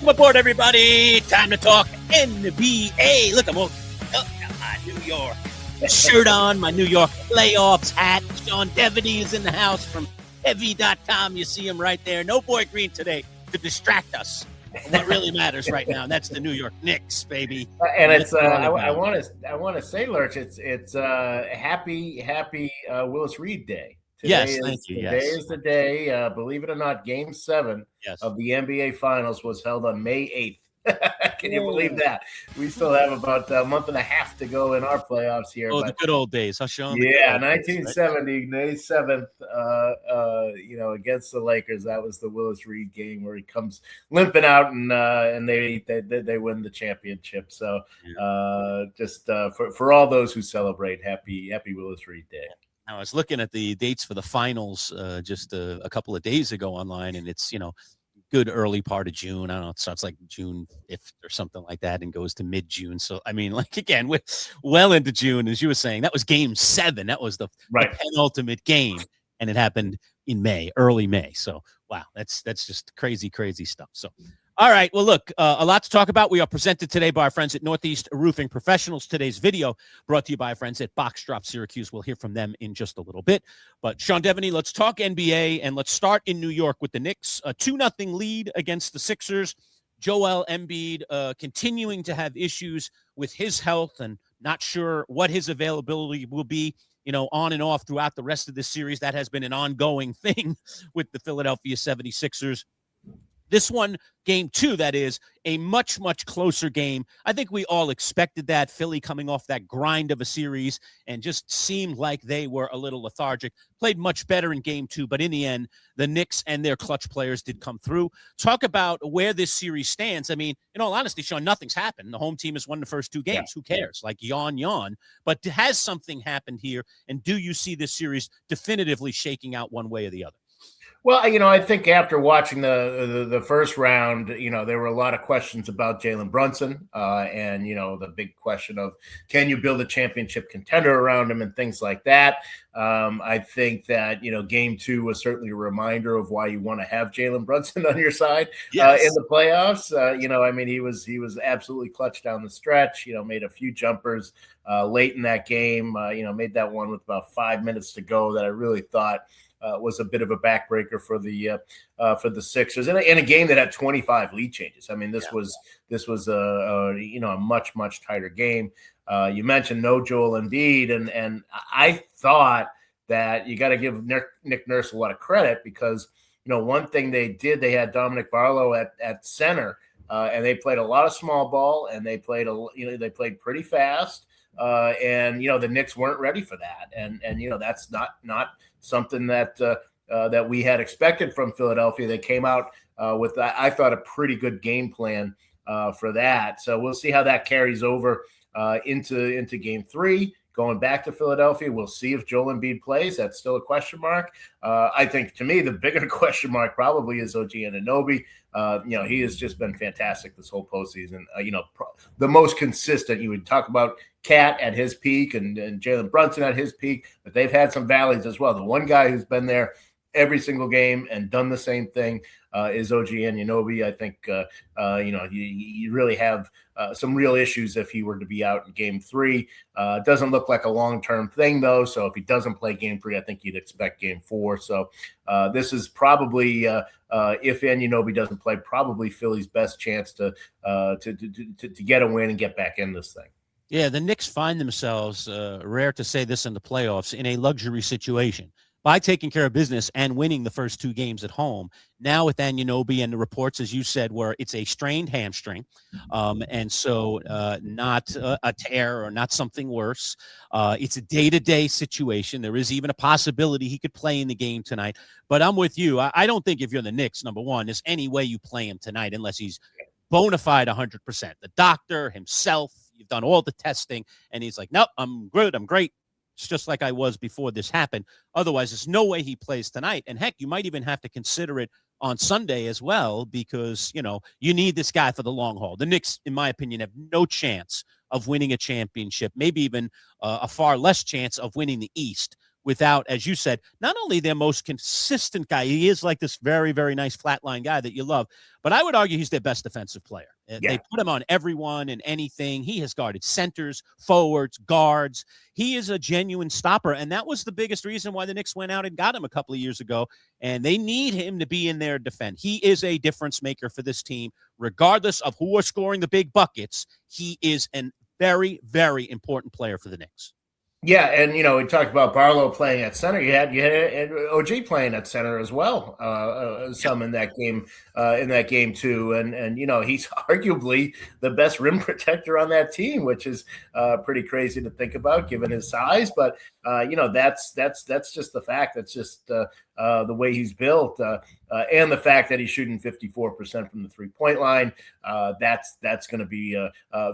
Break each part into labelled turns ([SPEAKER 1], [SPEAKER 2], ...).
[SPEAKER 1] Welcome aboard, everybody. Time to talk NBA. Look, I'm got my New York shirt on, my New York playoffs hat. Sean Deveney is in the house from heavy.com. You see him right there. No Boy Green today to distract us from what really matters right now, and that's the New York Knicks, baby.
[SPEAKER 2] And it's I want to say, Lurch, it's happy Willis Reed Day.
[SPEAKER 1] Today
[SPEAKER 2] is the day. Believe it or not, Game 7 of the NBA Finals was held on May 8th. Can you believe that? We still have about a month and a half to go in our playoffs here.
[SPEAKER 1] Oh, the good old days, huh, Sean?
[SPEAKER 2] Yeah, 1970, May 7th, against the Lakers. That was the Willis Reed game where he comes limping out and they win the championship. So for all those who celebrate, happy Willis Reed Day.
[SPEAKER 1] I was looking at the dates for the finals just a couple of days ago online, and it's, good early part of June. I don't know. It starts like June 5th or something like that and goes to mid-June. So, I mean, like, again, we're well into June, as you were saying. That was Game 7. That was the penultimate game, and it happened in May, early May. So, wow, that's just crazy, crazy stuff. So, all right. Well, look, a lot to talk about. We are presented today by our friends at Northeast Roofing Professionals. Today's video brought to you by our friends at Box Drop Syracuse. We'll hear from them in just a little bit. But Sean Deveney, let's talk NBA, and let's start in New York with the Knicks. A 2-0 lead against the Sixers. Joel Embiid continuing to have issues with his health and not sure what his availability will be, on and off throughout the rest of this series. That has been an ongoing thing with the Philadelphia 76ers. This one, Game 2, that is, a much, much closer game. I think we all expected that. Philly coming off that grind of a series and just seemed like they were a little lethargic. Played much better in Game 2, but in the end, the Knicks and their clutch players did come through. Talk about where this series stands. I mean, in all honesty, Sean, nothing's happened. The home team has won the first 2 games. Who cares? Like, yawn. But has something happened here, and do you see this series definitively shaking out one way or the other?
[SPEAKER 2] Well, I think after watching the first round, there were a lot of questions about Jalen Brunson and, the big question of, can you build a championship contender around him and things like that. I think that, Game 2 was certainly a reminder of why you want to have Jalen Brunson on your side in the playoffs. He was absolutely clutch down the stretch, made a few jumpers late in that game, made that one with about 5 minutes to go that I really thought was a bit of a backbreaker for the Sixers, and a game that had 25 lead changes. I mean, this was a much tighter game. You mentioned no Joel Embiid, and I thought that you got to give Nick Nurse a lot of credit because one thing they did, they had Dominic Barlow at center, and they played a lot of small ball, and they played pretty fast. And the Knicks weren't ready for that, and that's not something that we had expected from Philadelphia. They came out with, I thought, a pretty good game plan for that. So we'll see how that carries over into Game 3. Going back to Philadelphia, we'll see if Joel Embiid plays. That's still a question mark. I think, to me, the bigger question mark probably is OG Anunoby. He has just been fantastic this whole postseason. The most consistent. You would talk about Cat at his peak and Jalen Brunson at his peak, but they've had some valleys as well. The one guy who's been there every single game and done the same thing is OG Anunoby. I think, you really have some real issues if he were to be out in Game 3. It doesn't look like a long-term thing, though. So if he doesn't play Game 3, I think you'd expect Game 4. So this is probably, if Anunoby doesn't play, probably Philly's best chance to get a win and get back in this thing.
[SPEAKER 1] Yeah, the Knicks find themselves, rare to say this in the playoffs, in a luxury situation. By taking care of business and winning the first 2 games at home, now with Anunoby, and the reports, as you said, were it's a strained hamstring, and so not a tear or not something worse. It's a day-to-day situation. There is even a possibility he could play in the game tonight. But I'm with you. I don't think if you're the Knicks, number one, there's any way you play him tonight unless he's bona fide 100%. The doctor himself, you've done all the testing, and he's like, nope, I'm good, I'm great. It's just like I was before this happened. Otherwise, there's no way he plays tonight. And heck, you might even have to consider it on Sunday as well because, you need this guy for the long haul. The Knicks, in my opinion, have no chance of winning a championship, maybe even a far less chance of winning the East without, as you said, not only their most consistent guy, he is like this very, very nice flatline guy that you love, but I would argue he's their best defensive player. They put him on everyone and anything. He has guarded centers, forwards, guards. He is a genuine stopper, and that was the biggest reason why the Knicks went out and got him a couple of years ago, and they need him to be in their defense. He is a difference maker for this team, regardless of who are scoring the big buckets. He is a very, very important player for the Knicks.
[SPEAKER 2] Yeah, and we talked about Barlow playing at center. You had OG playing at center as well. Some in that game too, and he's arguably the best rim protector on that team, which is pretty crazy to think about given his size. But that's just the fact. That's just the way he's built, and the fact that he's shooting 54% from the 3-point line. That's going to be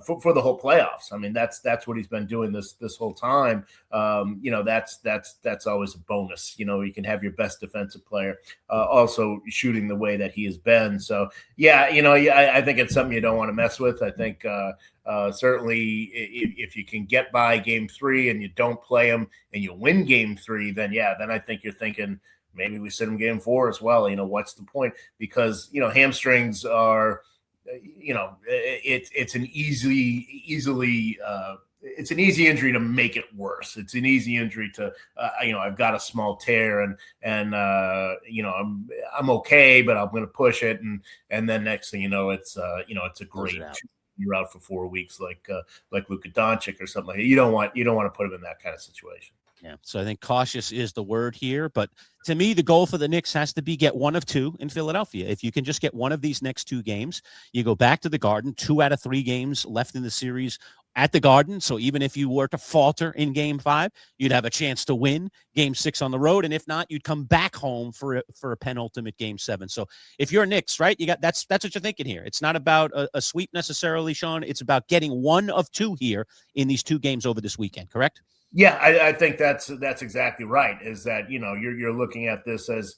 [SPEAKER 2] for the whole playoffs. I mean, that's what he's been doing this whole time. That's always a bonus. You can have your best defensive player also shooting the way that he has been. So I think it's something you don't want to mess with. I think certainly if you can get by game 3 and you don't play him and you win game 3, then I think you're thinking maybe we sit him game 4 as well. What's the point? Because hamstrings are, it's an it's an easy injury to make it worse. It's an easy injury to, I've got a small tear and I'm okay, but I'm going to push it. And then next thing you know, it's a great, you're out for 4 weeks, like Luka Doncic or something like that. You don't want to put him in that kind of situation.
[SPEAKER 1] Yeah. So I think cautious is the word here, but to me, the goal for the Knicks has to be get 1 of 2 in Philadelphia. If you can just get one of these next 2 games, you go back to the Garden, 2 out of 3 games left in the series at the Garden. So even if you were to falter in game 5, you'd have a chance to win game 6 on the road. And if not, you'd come back home for a penultimate game 7. So if you're Knicks, right, that's what you're thinking here. It's not about a sweep necessarily, Sean. It's about getting 1 of 2 here in these 2 games over this weekend. Correct?
[SPEAKER 2] Yeah, I think that's exactly right. Is that you're looking at this as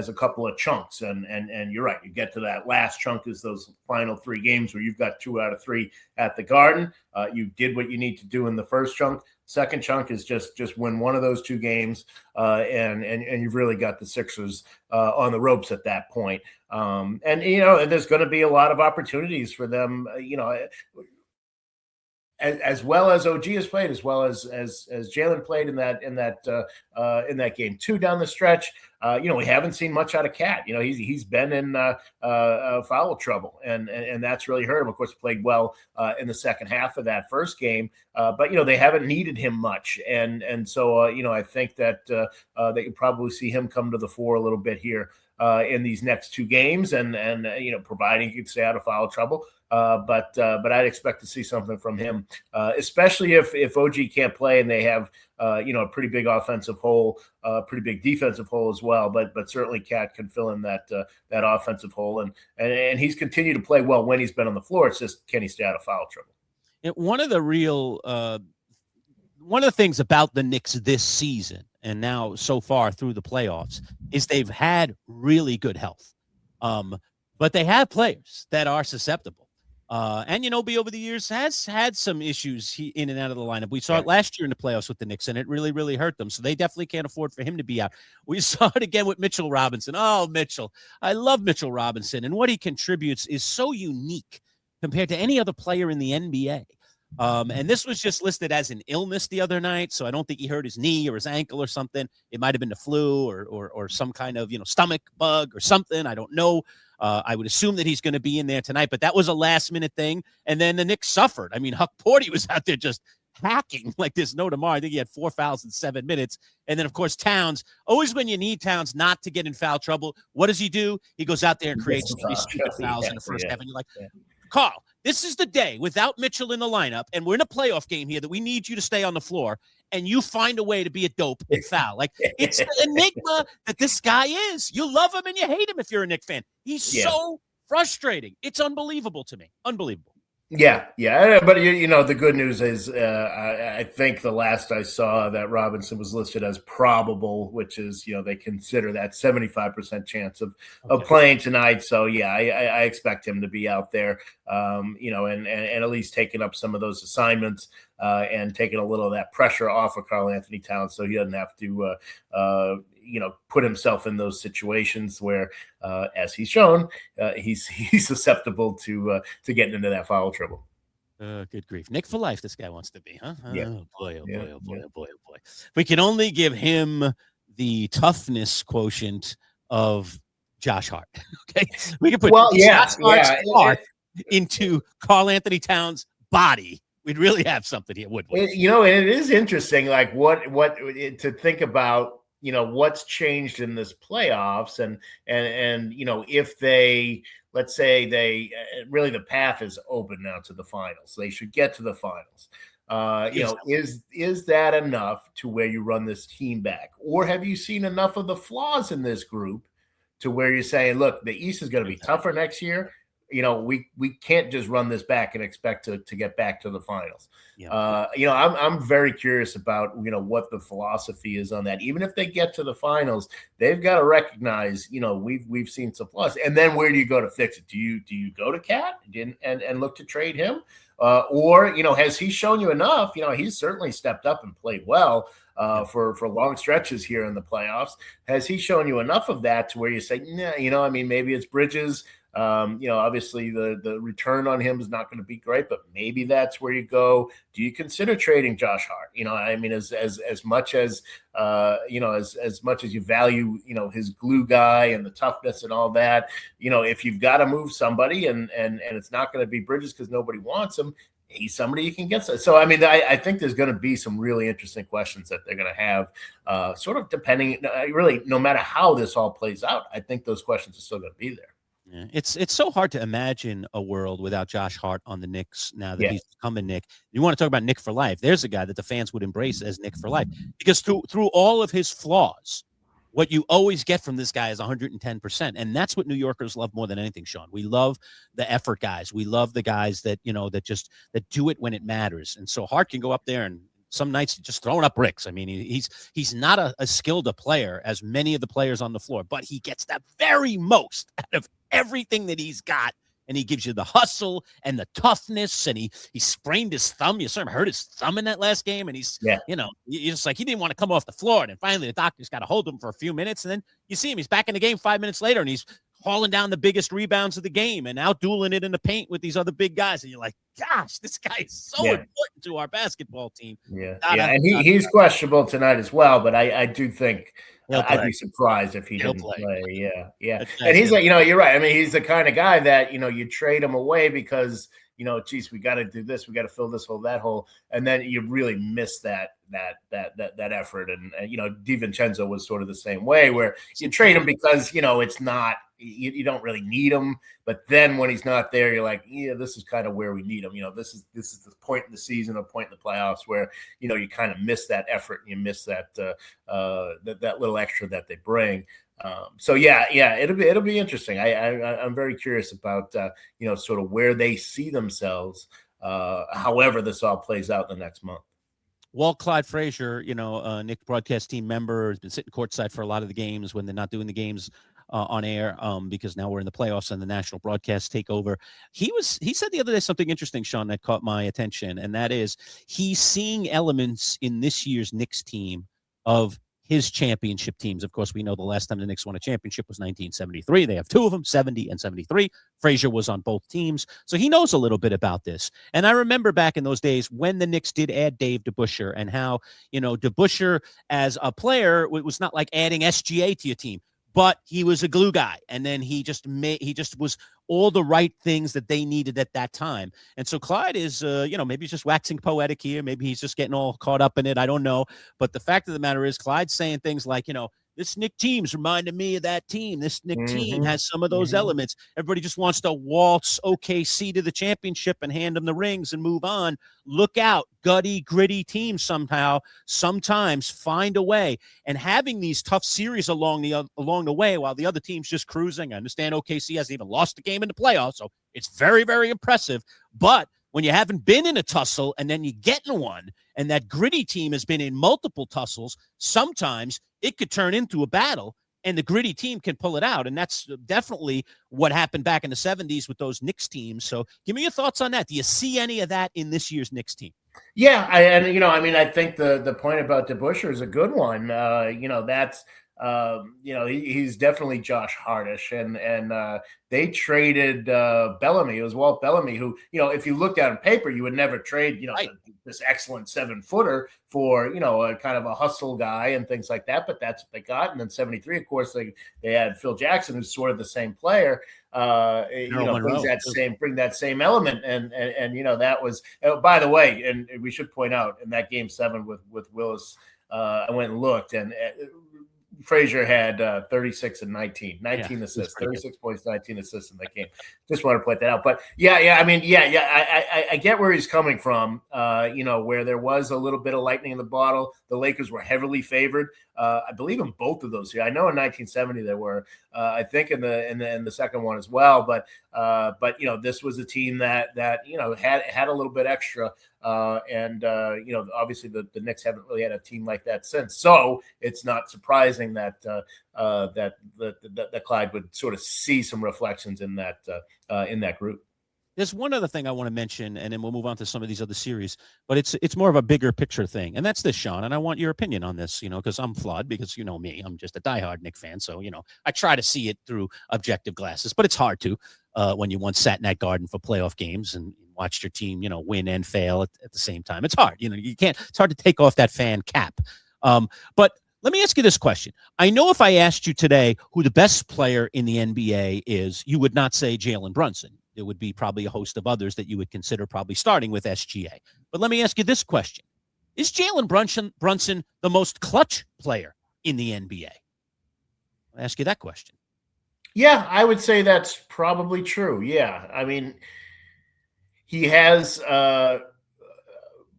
[SPEAKER 2] a couple of chunks, and you're right. You get to that last chunk is those final 3 games where you've got 2 out of 3 at the Garden. You did what you need to do in the first chunk. Second chunk is just win 1 of those 2 games, and you've really got the Sixers on the ropes at that point. And there's going to be a lot of opportunities for them. As well as OG has played, as well as Jalen played in that game 2 down the stretch. We haven't seen much out of Cat. He's been in foul trouble, and that's really hurt him. Of course, he played well in the second half of that first game, but they haven't needed him much, and so I think that they could probably see him come to the fore a little bit here in these next 2 games, and providing he can stay out of foul trouble. But I'd expect to see something from him, especially if OG can't play and they have a pretty big offensive hole, pretty big defensive hole as well. But certainly Cat can fill in that offensive hole, and he's continued to play well when he's been on the floor. It's just, can he stay out of foul trouble?
[SPEAKER 1] One of the things about the Knicks this season and now so far through the playoffs is they've had really good health, but they have players that are susceptible. And Anunoby over the years has had some issues in and out of the lineup. We saw it last year in the playoffs with the Knicks, and it really, really hurt them. So they definitely can't afford for him to be out. We saw it again with Mitchell Robinson. Oh, Mitchell. I love Mitchell Robinson, and what he contributes is so unique compared to any other player in the NBA. And this was just listed as an illness the other night, so I don't think he hurt his knee or his ankle or something. It might have been the flu or some kind of stomach bug or something. I don't know. I would assume that he's going to be in there tonight, but that was a last-minute thing. And then the Knicks suffered. I mean, Huck Porty was out there just hacking like there's no tomorrow. I think he had 4 fouls in 7 minutes. And then, of course, Towns, always when you need Towns not to get in foul trouble, what does he do? He goes out there and creates 3 stupid fouls in the first half. And you're like, Carl, this is the day without Mitchell in the lineup, and we're in a playoff game here that we need you to stay on the floor, and you find a way to be a dope and foul. Like, it's the enigma that this guy is. You love him and you hate him if you're a Knicks fan. He's so frustrating. It's unbelievable to me. Unbelievable.
[SPEAKER 2] Yeah. But you know, the good news is, I think the last I saw that Robinson was listed as probable, which is, you know, they consider that 75% chance of
[SPEAKER 1] Okay.
[SPEAKER 2] playing tonight. So yeah, I expect him to be out there, you know, and at least taking up some of those assignments, and taking a little of that pressure off of Karl Anthony Towns, so he doesn't have to, you know, put himself in those situations where, as he's shown, he's susceptible to getting into that foul trouble.
[SPEAKER 1] Good grief. Nick for life, this guy wants to be, huh?
[SPEAKER 2] Yeah,
[SPEAKER 1] Oh, boy, oh,
[SPEAKER 2] yeah,
[SPEAKER 1] boy, oh, boy,
[SPEAKER 2] yeah.
[SPEAKER 1] oh, boy, oh, boy. We can only give him the toughness quotient of Josh Hart. Okay. We can put
[SPEAKER 2] Well,
[SPEAKER 1] Josh Hart's
[SPEAKER 2] yeah.
[SPEAKER 1] heart into Karl Anthony Towns' body. We'd really have something here, would we?
[SPEAKER 2] You know, and it is interesting, like to think about, you know, what's changed in this playoffs, and you know, if they, let's say they, really the path is open now to the finals. They should get to the finals. You
[SPEAKER 1] Yes.
[SPEAKER 2] know, is that enough to where you run this team back, or have you seen enough of the flaws in this group to where you're saying, look, the East is going to be tougher next year. You know, we can't just run this back and expect to get back to the finals.
[SPEAKER 1] Yeah.
[SPEAKER 2] You know, I'm very curious about, you know, what the philosophy is on that. Even if they get to the finals, they've got to recognize, you know, we've seen some flaws. And then where do you go to fix it? Do you go to Cat and look to trade him? Or, you know, has he shown you enough? You know, he's certainly stepped up and played well, for long stretches here in the playoffs. Has he shown you enough of that to where you say, nah, you know, I mean, maybe it's Bridges. You know, obviously the return on him is not going to be great, but maybe that's where you go. Do you consider trading Josh Hart? You know, I mean, as much as, you know, as much as you value, you know, his glue guy and the toughness and all that, you know, if you've got to move somebody and it's not going to be Bridges because nobody wants him, he's somebody you can get. So I mean, I think there's going to be some really interesting questions that they're going to have, sort of depending, really, no matter how this all plays out. I think those questions are still going to be there.
[SPEAKER 1] Yeah, it's so hard to imagine a world without Josh Hart on the Knicks now that
[SPEAKER 2] Yeah.
[SPEAKER 1] he's become a Knick. You want to talk about Nick for life? There's a guy that the fans would embrace as Nick for life, because through all of his flaws, what you always get from this guy is 110%, and that's what New Yorkers love more than anything. Sean, we love the effort guys. We love the guys that, you know, that do it when it matters. And so Hart can go up there and some nights just throwing up bricks. I mean, he's not a skilled a player as many of the players on the floor, but he gets the very most out of everything that he's got. And he gives you the hustle and the toughness. And he sprained his thumb. You saw him hurt his thumb in that last game. And he's, you know, you're just like, he didn't want to come off the floor. And then finally the doctor's got to hold him for a few minutes. And then you see him, he's back in the game 5 minutes later, and he's hauling down the biggest rebounds of the game and out-dueling it in the paint with these other big guys. And you're like, gosh, this guy is so important to our basketball team.
[SPEAKER 2] Yeah. And he's questionable tonight as well, but I do think I'd be surprised if he didn't play. Yeah. And he's like, you know, you're right. I mean, he's the kind of guy that, you know, you trade him away because, you know, geez, we got to do this, we got to fill this hole, that hole, and then you really miss that effort. And you know, DiVincenzo was sort of the same way, where you trade him because, you know, it's not, you don't really need him, but then when he's not there, you're like, yeah, this is kind of where we need him. You know, this is the point in the season, a point in the playoffs where, you know, you kind of miss that effort and you miss that that little extra that they bring. So yeah, it'll be interesting. I'm very curious about, you know, sort of where they see themselves, however this all plays out in the next month.
[SPEAKER 1] Walt Clyde Frazier, you know, Nick broadcast team member, has been sitting courtside for a lot of the games when they're not doing the games on air, because now we're in the playoffs and the national broadcast take over. He said the other day something interesting, Sean, that caught my attention, and that is he's seeing elements in this year's Knicks team of his championship teams. Of course, we know the last time the Knicks won a championship was 1973. They have two of them, 70 and 73. Frazier was on both teams, so he knows a little bit about this. And I remember back in those days when the Knicks did add Dave DeBusschere, and how, you know, DeBusschere as a player was not like adding SGA to your team, but he was a glue guy. And then he just was all the right things that they needed at that time. And so Clyde is, you know, maybe he's just waxing poetic here. Maybe he's just getting all caught up in it. I don't know. But the fact of the matter is Clyde's saying things like, you know, this Knick team's reminding me of that team. This Knick team has some of those elements. Everybody just wants to waltz OKC to the championship and hand them the rings and move on. Look out. Gutty, gritty teams sometimes find a way. And having these tough series along the way while the other team's just cruising. I understand OKC hasn't even lost a game in the playoffs, so it's very, very impressive. But when you haven't been in a tussle and then you get in one, and that gritty team has been in multiple tussles, sometimes it could turn into a battle and the gritty team can pull it out. And that's definitely what happened back in the 70s with those Knicks teams. So give me your thoughts on that. Do you see any of that in this year's Knicks team?
[SPEAKER 2] Yeah, I think the point about DeBusschere is a good one. That's he's definitely Josh Hardish, and they traded Bellamy. It was Walt Bellamy, who, if you looked at on paper, you would never trade,
[SPEAKER 1] right,
[SPEAKER 2] this excellent 7-footer for, a kind of a hustle guy and things like that. But that's what they got. And then 73, of course, they had Phil Jackson, who's sort of the same player. Bring that same element, and that was, by the way, and we should point out, in that game 7 with Willis, I went and looked, and Frazier had 36 and 19 assists, 36 points, 19 assists in that game. Just want to point that out. But I get where he's coming from. Where there was a little bit of lightning in the bottle. The Lakers were heavily favored. I believe in both of those. I know in 1970 there were. I think in the second one as well. But this was a team that had a little bit extra. Obviously the Knicks haven't really had a team like that since. So it's not surprising that Clyde would sort of see some reflections in that group.
[SPEAKER 1] There's one other thing I want to mention, and then we'll move on to some of these other series, but it's more of a bigger picture thing. And that's this, Sean, and I want your opinion on this, because I'm flawed, because you know me, I'm just a diehard Knick fan. So, I try to see it through objective glasses, but it's hard to when you once sat in that garden for playoff games and watched your team, win and fail at the same time. It's hard. It's hard to take off that fan cap. But let me ask you this question. I know if I asked you today who the best player in the NBA is, you would not say Jalen Brunson. There would be probably a host of others that you would consider probably starting with SGA. But let me ask you this question. Is Jalen Brunson the most clutch player in the NBA? I'll ask you that question.
[SPEAKER 2] Yeah, I would say that's probably true. Yeah. I mean, he has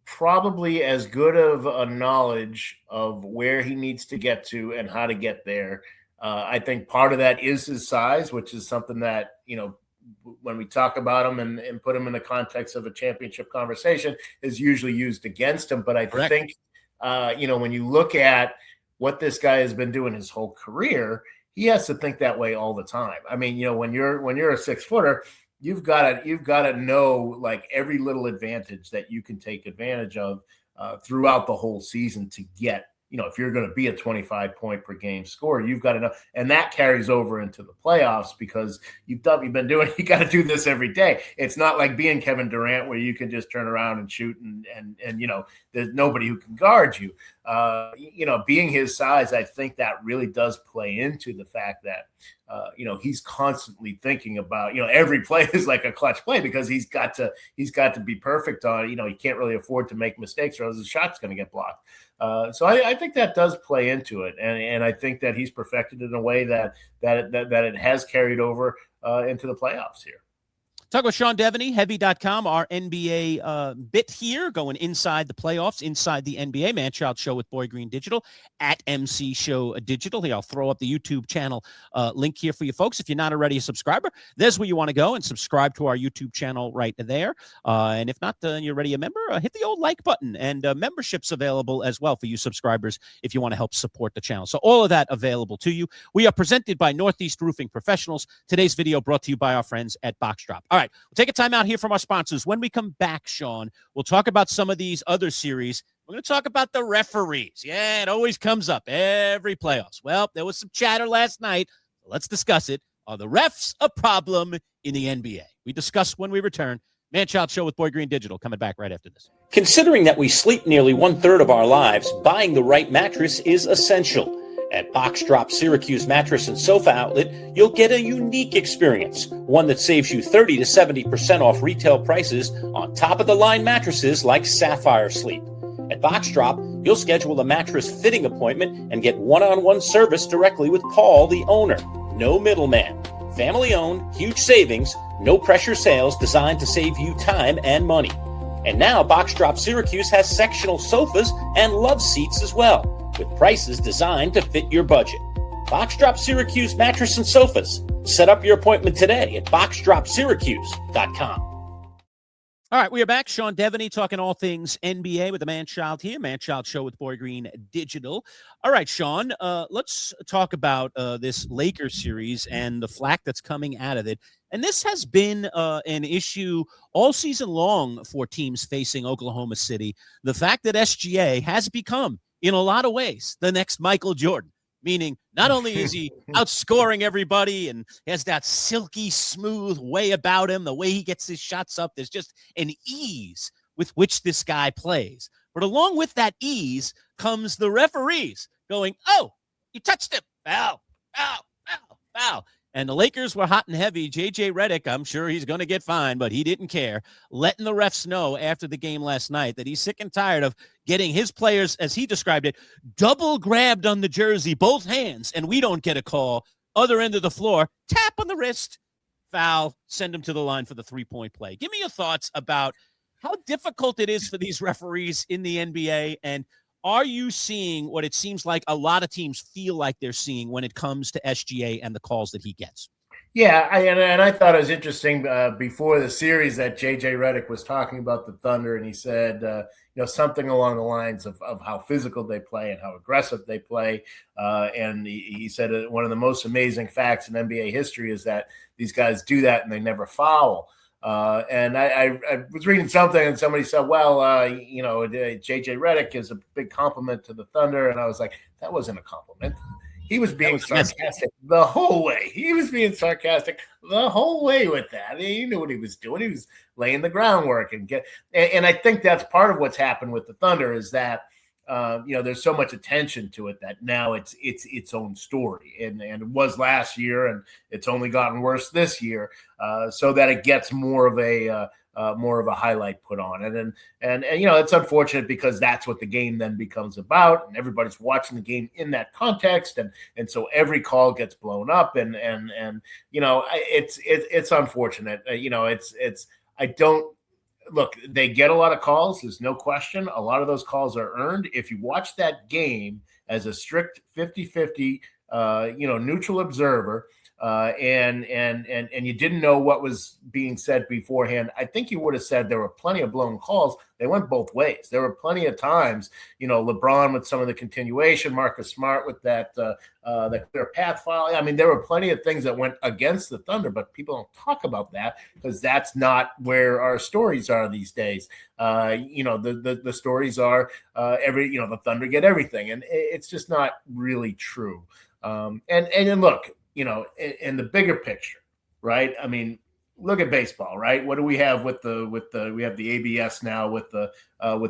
[SPEAKER 2] probably as good of a knowledge of where he needs to get to and how to get there. I think part of that is his size, which is something that, when we talk about him and put him in the context of a championship conversation, is usually used against him. But I
[SPEAKER 1] Correct.
[SPEAKER 2] think, when you look at what this guy has been doing his whole career, he has to think that way all the time. I mean, when you're a 6-footer, you've got to know like every little advantage that you can take advantage of throughout the whole season to get, if you're going to be a 25 point per game scorer, you've got to know, and that carries over into the playoffs because you got to do this every day. It's not like being Kevin Durant where you can just turn around and shoot and there's nobody who can guard you. Being his size, I think that really does play into the fact that, he's constantly thinking about, every play is like a clutch play because he's got to be perfect on, he can't really afford to make mistakes or else his shot's going to get blocked. So I think that does play into it. And I think that he's perfected in a way that it has carried over into the playoffs here.
[SPEAKER 1] Talk with Sean Deveney, Heavy.com, our NBA bit here, going inside the playoffs, inside the NBA. Manchild Show with Boy Green Digital at MC Show Digital. Here, I'll throw up the YouTube channel link here for you folks. If you're not already a subscriber, there's where you want to go and subscribe to our YouTube channel right there. And if not, you're already a member, hit the old like button. And memberships available as well for you subscribers if you want to help support the channel. So all of that available to you. We are presented by Northeast Roofing Professionals. Today's video brought to you by our friends at Box Drop. All right, we'll take a time out here from our sponsors. When we come back, Sean, we'll talk about some of these other series. We're going to talk about the referees. Yeah, it always comes up every playoffs. Well, there was some chatter last night. Let's discuss it. Are the refs a problem in the NBA? We discuss when we return. Manchild Show with Boy Green Digital coming back right after this.
[SPEAKER 3] Considering that we sleep nearly 1/3 of our lives, buying the right mattress is essential. At Box Drop Syracuse Mattress and Sofa Outlet, you'll get a unique experience, one that saves you 30 to 70% off retail prices on top-of-the-line mattresses like Sapphire Sleep. At Box Drop, you'll schedule a mattress fitting appointment and get one-on-one service directly with Paul, the owner. No middleman. Family-owned, huge savings, no-pressure sales designed to save you time and money. And now Box Drop Syracuse has sectional sofas and love seats as well, with prices designed to fit your budget. Box Drop Syracuse Mattress and Sofas. Set up your appointment today at boxdropsyracuse.com.
[SPEAKER 1] All right, we are back. Sean Deveney talking all things NBA with the Manchild here. Manchild Show with Boy Green Digital. All right, Sean, let's talk about this Lakers series and the flack that's coming out of it. And this has been an issue all season long for teams facing Oklahoma City. The fact that SGA has become, in a lot of ways, the next Michael Jordan. Meaning, not only is he outscoring everybody and has that silky smooth way about him, the way he gets his shots up, there's just an ease with which this guy plays. But along with that ease comes the referees going, oh, you touched him. Foul, foul, foul, foul. And the Lakers were hot and heavy. J.J. Redick, I'm sure he's going to get fined, but he didn't care, letting the refs know after the game last night that he's sick and tired of getting his players, as he described it, double grabbed on the jersey, both hands, and we don't get a call. Other end of the floor, tap on the wrist, foul, send him to the line for the three-point play. Give me your thoughts about how difficult it is for these referees in the NBA, and are you seeing what it seems like a lot of teams feel like they're seeing when it comes to SGA and the calls that he gets?
[SPEAKER 2] Yeah, and I thought it was interesting before the series that J.J. Redick was talking about the Thunder, and he said, something along the lines of how physical they play and how aggressive they play. And he said one of the most amazing facts in NBA history is that these guys do that and they never foul. And I was reading something and somebody said, well, J.J. Redick is a big compliment to the Thunder. And I was like, that wasn't a compliment. He was being sarcastic the whole way. He was being sarcastic the whole way with that. He knew what he was doing. He was laying the groundwork and I think that's part of what's happened with the Thunder is that there's so much attention to it that now it's its own story, and it was last year, and it's only gotten worse this year, so that it gets more of a highlight put on it, and it's unfortunate because that's what the game then becomes about, and everybody's watching the game in that context, and so every call gets blown up, and it's unfortunate, I don't. Look, they get a lot of calls. There's no question. A lot of those calls are earned. If you watch that game as a strict 50-50, neutral observer, and you didn't know what was being said beforehand, I think you would have said there were plenty of blown calls. They went both ways. There were plenty of times, LeBron with some of the continuation, Marcus Smart with that the clear path foul. I mean, there were plenty of things that went against the Thunder, but people don't talk about that because that's not where our stories are these days. The stories are the Thunder get everything, and it's just not really true. And look, in the bigger picture, right? I mean, look at baseball, right? What do we have with we have the ABS now with the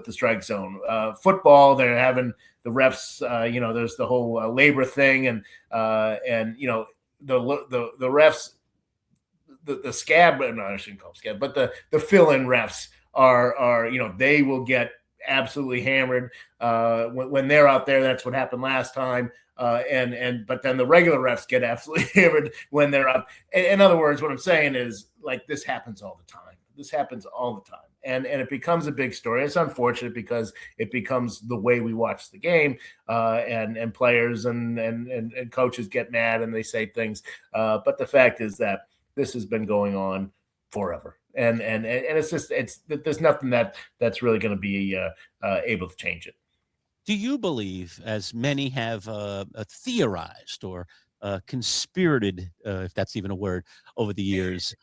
[SPEAKER 2] strike zone. Football, they're having the refs. There's the whole labor thing, and the refs, the scab. No, I shouldn't call them scab, but the fill-in refs are they will get absolutely hammered when they're out there. That's what happened last time. But then the regular refs get absolutely hammered when they're up. In other words, what I'm saying is like this happens all the time. This happens all the time. And it becomes a big story. It's unfortunate because it becomes the way we watch the game, and players and coaches get mad and they say things. But the fact is that this has been going on forever. And there's nothing that's really going to be able to change it.
[SPEAKER 1] Do you believe, as many have theorized or conspirated, if that's even a word, over the years?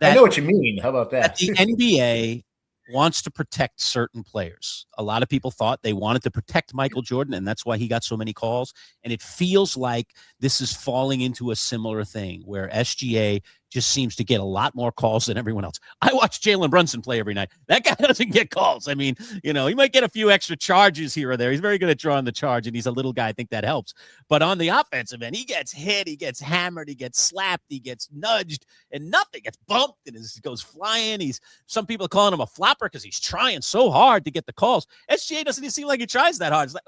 [SPEAKER 2] I know what you mean. How about that?
[SPEAKER 1] That the NBA wants to protect certain players. A lot of people thought they wanted to protect Michael Jordan, and that's why he got so many calls. And it feels like this is falling into a similar thing where SGA just seems to get a lot more calls than everyone else. I watch Jalen Brunson play every night. That guy doesn't get calls. I mean, he might get a few extra charges here or there. He's very good at drawing the charge, and he's a little guy. I think that helps. But on the offensive end, he gets hit, he gets hammered, he gets slapped, he gets nudged, and nothing gets bumped, and it goes flying. Some people are calling him a flopper because he's trying so hard to get the calls. SGA doesn't even seem like he tries that hard. It's like,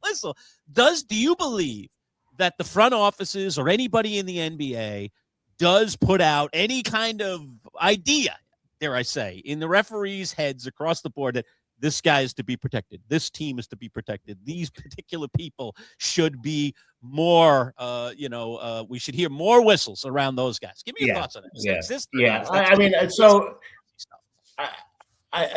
[SPEAKER 1] whistle. Do you believe that the front offices or anybody in the NBA does put out any kind of idea, dare I say, in the referees' heads across the board that this guy is to be protected, this team is to be protected, these particular people should be more, we should hear more whistles around those guys? Give me your thoughts on that.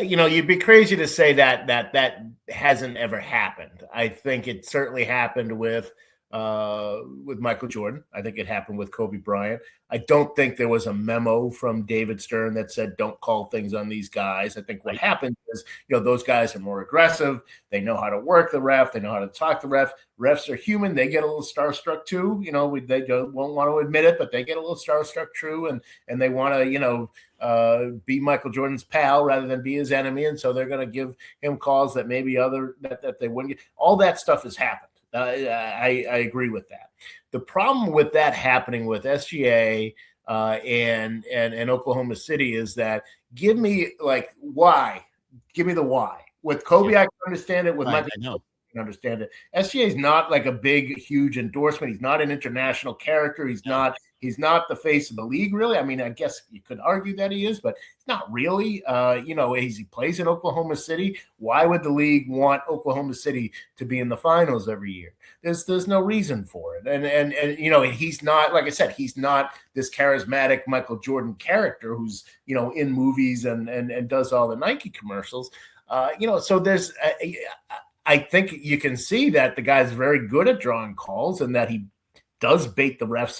[SPEAKER 2] You'd be crazy to say that hasn't ever happened. I think it certainly happened with Michael Jordan. I think it happened with Kobe Bryant. I don't think there was a memo from David Stern that said don't call things on these guys. I think what happened is, those guys are more aggressive. They know how to work the ref. They know how to talk to ref. Refs are human. They get a little starstruck too. They won't want to admit it, but they get a little starstruck too, and they want to, be Michael Jordan's pal rather than be his enemy, and so they're going to give him calls that maybe that they wouldn't get. All that stuff has happened. I agree with that. The problem with that happening with SGA and Oklahoma City is that give me why. Give me the why. With Kobe, I can understand it. With Michael, I can understand it. SGA is not like a big, huge endorsement. He's not an international character. He's not the face of the league, really. I mean, I guess you could argue that he is, but it's not really. He plays in Oklahoma City. Why would the league want Oklahoma City to be in the finals every year? There's no reason for it. And he's not, like I said, he's not this charismatic Michael Jordan character who's, in movies and does all the Nike commercials. So there's I think you can see that the guy's very good at drawing calls and that he does bait the refs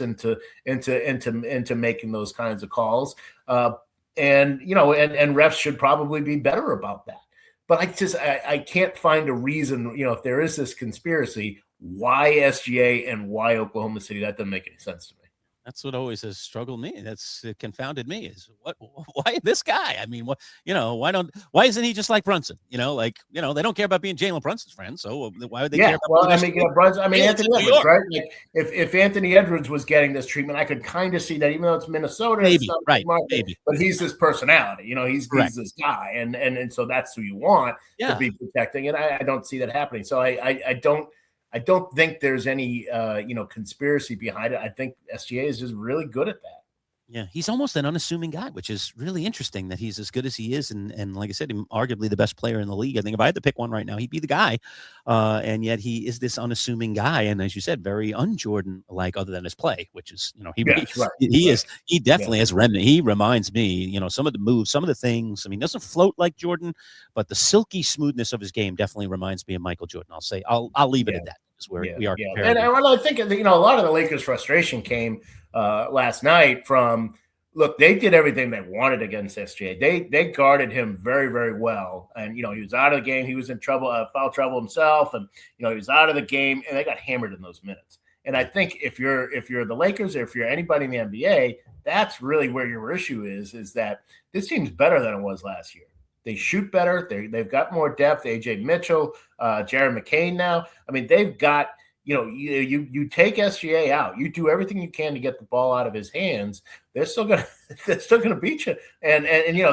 [SPEAKER 2] into making those kinds of calls. And refs should probably be better about that. But I can't find a reason, if there is this conspiracy, why SGA and why Oklahoma City. That doesn't make any sense to me.
[SPEAKER 1] That's what always has struggled me. That's confounded me is why this guy? I mean, why isn't he just like Brunson? They don't care about being Jalen Brunson's friend. So why would they care about
[SPEAKER 2] Brunson? Anthony Edwards, right? Like if Anthony Edwards was getting this treatment, I could kind of see that, even though it's Minnesota,
[SPEAKER 1] maybe,
[SPEAKER 2] but he's this personality, he's this guy. And so that's who you want to be protecting. And I don't see that happening. So I don't think there's any, conspiracy behind it. I think SGA is just really good at that.
[SPEAKER 1] Yeah, he's almost an unassuming guy, which is really interesting that he's as good as he is. And like I said, arguably the best player in the league. I think if I had to pick one right now, he'd be the guy. And yet he is this unassuming guy. And as you said, very un-Jordan-like other than his play, which is, he definitely has remnant. He reminds me, some of the moves, some of the things. I mean, doesn't float like Jordan, but the silky smoothness of his game definitely reminds me of Michael Jordan. I'll leave it at that. Where we are
[SPEAKER 2] and I think a lot of the Lakers' frustration came last night from, look, they did everything they wanted against SGA. They guarded him very, very well, and he was out of the game. He was in trouble, foul trouble himself, and he was out of the game, and they got hammered in those minutes. And I think if you're the Lakers, or if you're anybody in the NBA, that's really where your issue is that this team's better than it was last year. They shoot better. They've got more depth. AJ Mitchell, Jared McCain now. I mean, they've got, you take SGA out. You do everything you can to get the ball out of his hands. They're still gonna beat you. And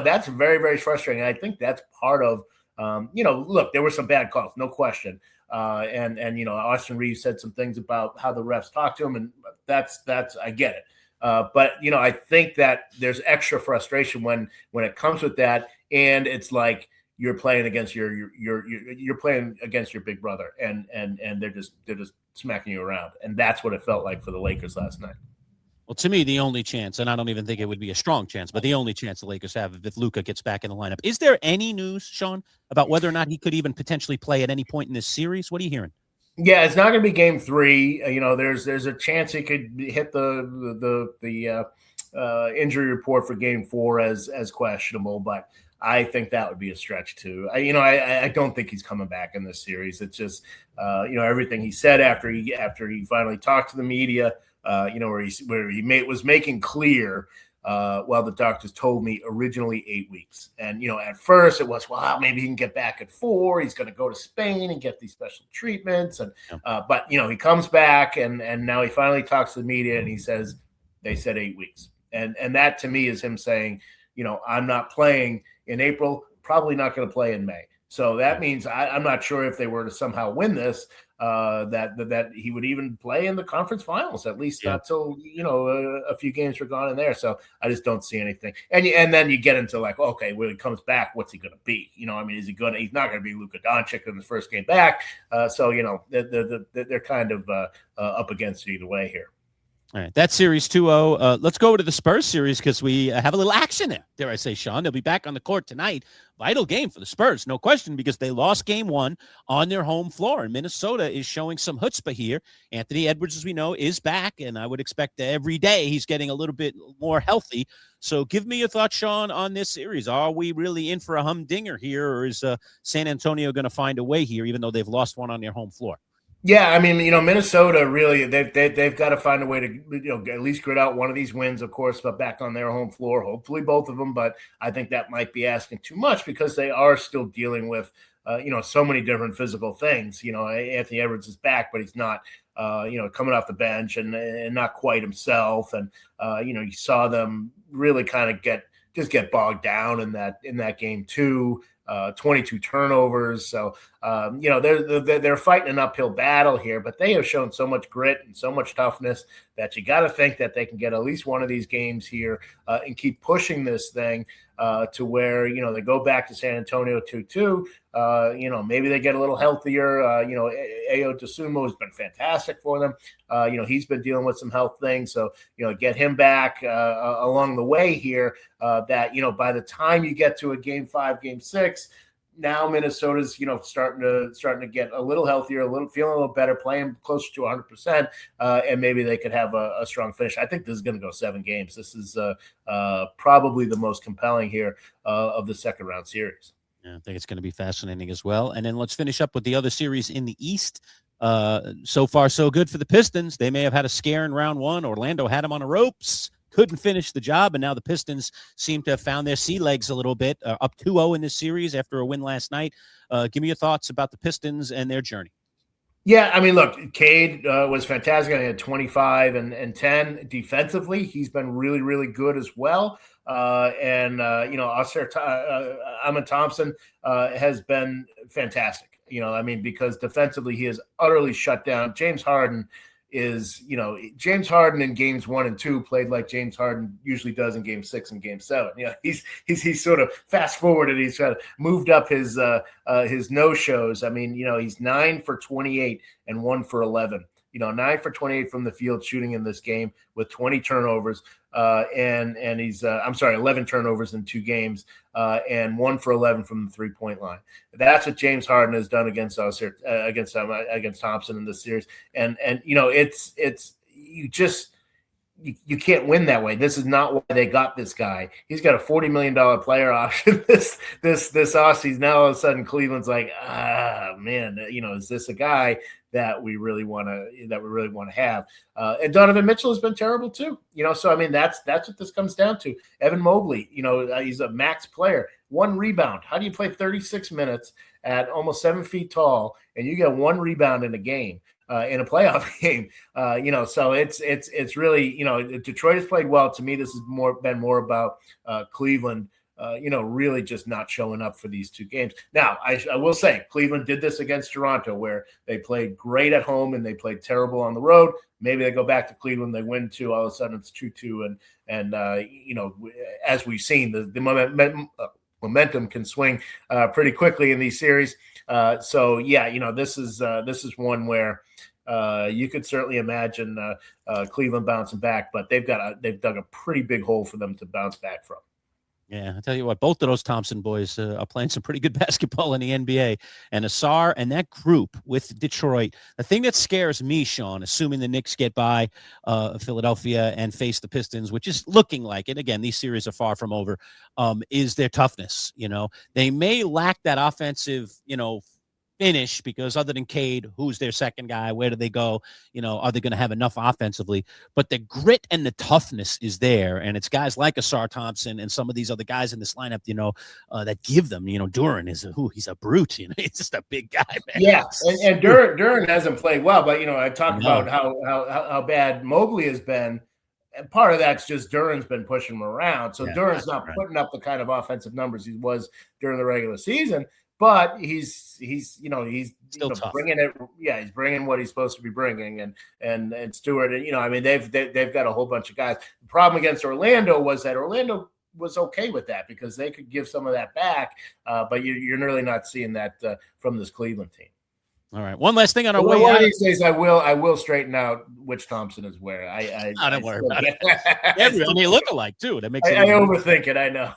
[SPEAKER 2] that's very, very frustrating. And I think that's part of, look, there were some bad calls, no question. And Austin Reeves said some things about how the refs talk to him, and that's I get it. But I think that there's extra frustration when it comes with that, and it's like you're playing against you're playing against your big brother, and they're just smacking you around, and that's what it felt like for the Lakers last night.
[SPEAKER 1] Well, to me, the only chance, and I don't even think it would be a strong chance, but the only chance the Lakers have if Luka gets back in the lineup. Is there any news, Sean, about whether or not he could even potentially play at any point in this series? What are you hearing?
[SPEAKER 2] Yeah, it's not going to be game 3. There's a chance he could hit the injury report for game 4 as questionable, but I think that would be a stretch too. I don't think he's coming back in this series. It's just everything he said after he finally talked to the media, where he was making clear. Well, the doctors told me originally 8 weeks. And, at first it was, well, maybe he can get back at 4. He's going to go to Spain and get these special treatments. And, but, he comes back and now he finally talks to the media and he says, they said 8 weeks. And that to me is him saying, I'm not playing in April, probably not going to play in May. So that means I'm not sure if they were to somehow win this, that he would even play in the conference finals, at least not till, a few games were gone in there. So I just don't see anything. And then you get into like, okay, when he comes back, what's he going to be? He's not going to be Luka Doncic in the first game back. So, they're kind of up against it either way here.
[SPEAKER 1] All right, that series 2-0. Let's go over to the Spurs series because we have a little action there. Dare I say, Sean? They'll be back on the court tonight. Vital game for the Spurs, no question, because they lost game one on their home floor. And Minnesota is showing some chutzpah here. Anthony Edwards, as we know, is back, and I would expect that every day he's getting a little bit more healthy. So give me your thoughts, Sean, on this series. Are we really in for a humdinger here, or is San Antonio going to find a way here, even though they've lost one on their home floor?
[SPEAKER 2] Yeah, I mean, Minnesota really they've got to find a way to at least grit out one of these wins, of course, but back on their home floor, hopefully both of them. But I think that might be asking too much because they are still dealing with so many different physical things. Anthony Edwards is back, but he's not coming off the bench and not quite himself. And you saw them really kind of get bogged down in that game too. 22 turnovers. So, they're fighting an uphill battle here, but they have shown so much grit and so much toughness that you got to think that they can get at least one of these games here and keep pushing this thing to where, they go back to San Antonio 2-2. Maybe they get a little healthier. Ayo Dosunmu has been fantastic for them. He's been dealing with some health things. So, get him back along the way here that, by the time you get to a game 5, game 6, now Minnesota's, starting to get a little healthier, feeling a little better, playing closer to 100%, and maybe they could have a strong finish. I think this is going to go 7 games. This is probably the most compelling here of the second round series.
[SPEAKER 1] Yeah, I think it's going to be fascinating as well. And then let's finish up with the other series in the East. So far, so good for the Pistons. They may have had a scare in round 1. Orlando had them on the ropes, couldn't finish the job, and now the Pistons seem to have found their sea legs a little bit, up 2-0 in this series after a win last night. Give me your thoughts about the Pistons and their journey.
[SPEAKER 2] Yeah, I mean, look, Cade was fantastic. He had 25 and 10 defensively. He's been really, really good as well. Amen Thompson has been fantastic. Because defensively he is utterly shut down. James Harden James Harden in games 1 and 2 played like James Harden usually does in game 6 and game 7. He's sort of fast forwarded. He's kind of moved up his no-shows. He's 9 for 28 and 1 for 11. 9 for 28 from the field shooting in this game with 20 turnovers. And he's 11 turnovers in 2 games and 1 for 11 from the 3-point line. That's what James Harden has done against us here, against Thompson in this series. And you can't win that way. This is not why they got this guy. He's got a $40 million player option this offseason. Now all of a sudden Cleveland's like, man, is this a guy that we really want to have? And Donovan Mitchell has been terrible too. So that's what this comes down to. Evan Mobley, he's a max player. 1 rebound. How do you play 36 minutes at almost 7 feet tall and you get 1 rebound in a game? In a playoff game, so it's really, Detroit has played well. To me, this has been more about Cleveland, really just not showing up for these 2 games. Now, I will say Cleveland did this against Toronto where they played great at home and they played terrible on the road. Maybe they go back to Cleveland, they win 2, all of a sudden it's 2-2. And as we've seen, the momentum can swing pretty quickly in these series. This is one where you could certainly imagine Cleveland bouncing back, but they've dug a pretty big hole for them to bounce back from.
[SPEAKER 1] Yeah, I tell you what, both of those Thompson boys are playing some pretty good basketball in the NBA. And Asar and that group with Detroit, the thing that scares me, Sean, assuming the Knicks get by Philadelphia and face the Pistons, which is looking like it, again, these series are far from over, is their toughness. They may lack that offensive, finish because other than Cade, who's their second guy, where do they go? Are they going to have enough offensively? But the grit and the toughness is there, and it's guys like Asar Thompson and some of these other guys in this lineup, that give them. Duran he's a brute. He's just a big guy, man.
[SPEAKER 2] Yeah, and Duran hasn't played well, but I talked about how bad Mobley has been. And part of that's just Duran's been pushing him around. So Duran's not putting up the kind of offensive numbers he was during the regular season. But he's still bringing it. Yeah, he's bringing what he's supposed to be bringing, and Stewart. They've got a whole bunch of guys. The problem against Orlando was that Orlando was okay with that because they could give some of that back. But you're really not seeing that from this Cleveland team.
[SPEAKER 1] All right. One last thing on our way
[SPEAKER 2] one
[SPEAKER 1] out.
[SPEAKER 2] of these days, I will straighten out which Thompson is where.
[SPEAKER 1] Don't worry about it. Everyone, they look alike too. That makes it.
[SPEAKER 2] I overthink it. I know.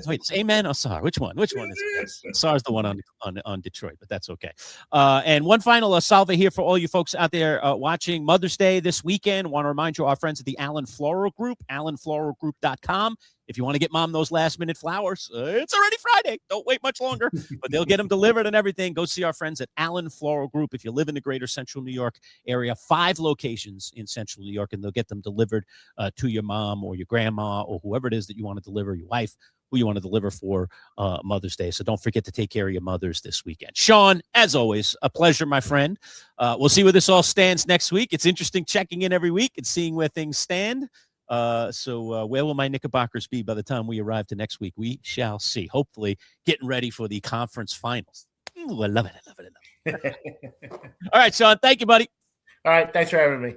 [SPEAKER 1] Wait, it's Amen or SAR? Which one? Which one is it? SAR's the one on Detroit, but that's okay. And one final salve here for all you folks out there watching Mother's Day this weekend. Want to remind you, our friends at the Allen Floral Group, allenfloralgroup.com. If you want to get mom those last-minute flowers, it's already Friday. Don't wait much longer, but they'll get them delivered and everything. Go see our friends at Allen Floral Group. If you live in the greater Central New York area, 5 locations in Central New York, and they'll get them delivered to your mom or your grandma or whoever it is that you want to deliver, your wife, who you want to deliver for Mother's Day. So don't forget to take care of your mothers this weekend. Sean, as always, a pleasure, my friend. We'll see where this all stands next week. It's interesting checking in every week and seeing where things stand. So where will my Knickerbockers be by the time we arrive to next week? We shall see. Hopefully getting ready for the conference finals. Ooh, I love it. I love it. I love it. All right, Sean. Thank you, buddy.
[SPEAKER 2] All right. Thanks for having me.